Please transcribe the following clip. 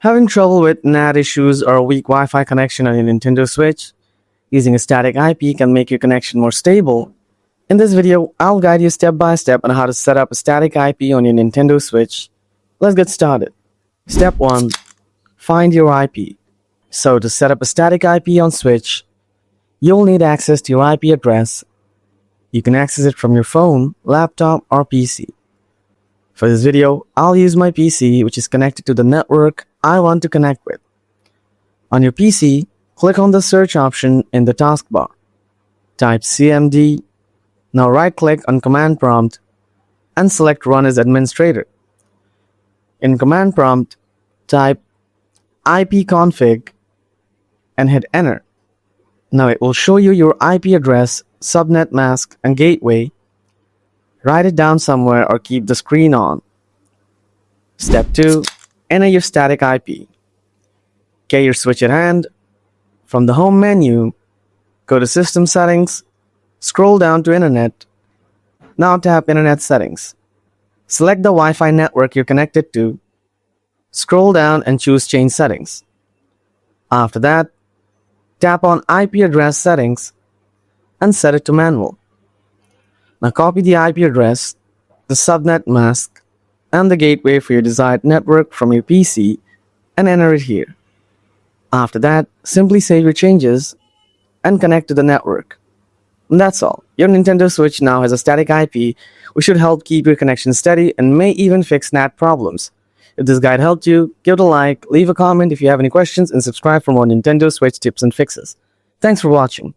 Having trouble with NAT issues or a weak Wi-Fi connection on your Nintendo Switch? Using a static IP can make your connection more stable. In this video, I'll guide you step by step on how to set up a static IP on your Nintendo Switch. Let's get started. Step 1. Find your IP. So to set up a static IP on Switch, you'll need access to your IP address. You can access it from your phone, laptop, or PC. For this video, I'll use my PC, which is connected to the network I want to connect with. On your PC, click on the search option in the taskbar. Type CMD. Now right-click on Command Prompt and select Run as Administrator. In Command Prompt, type ipconfig and hit Enter. Now it will show you your IP address, subnet mask, and gateway. Write it down somewhere or keep the screen on. Step 2. Enter your static IP. Get your Switch at hand. From the Home menu, go to System Settings, scroll down to Internet. Now tap Internet Settings. Select the Wi-Fi network you're connected to. Scroll down and choose Change Settings. After that, tap on IP address settings and set it to manual. Now copy the IP address, the subnet mask, and the gateway for your desired network from your PC and enter it here. After that, simply save your changes and connect to the network. And that's all. Your Nintendo Switch now has a static IP, which should help keep your connection steady and may even fix NAT problems. If this guide helped you, give it a like, leave a comment if you have any questions, and subscribe for more Nintendo Switch tips and fixes. Thanks for watching.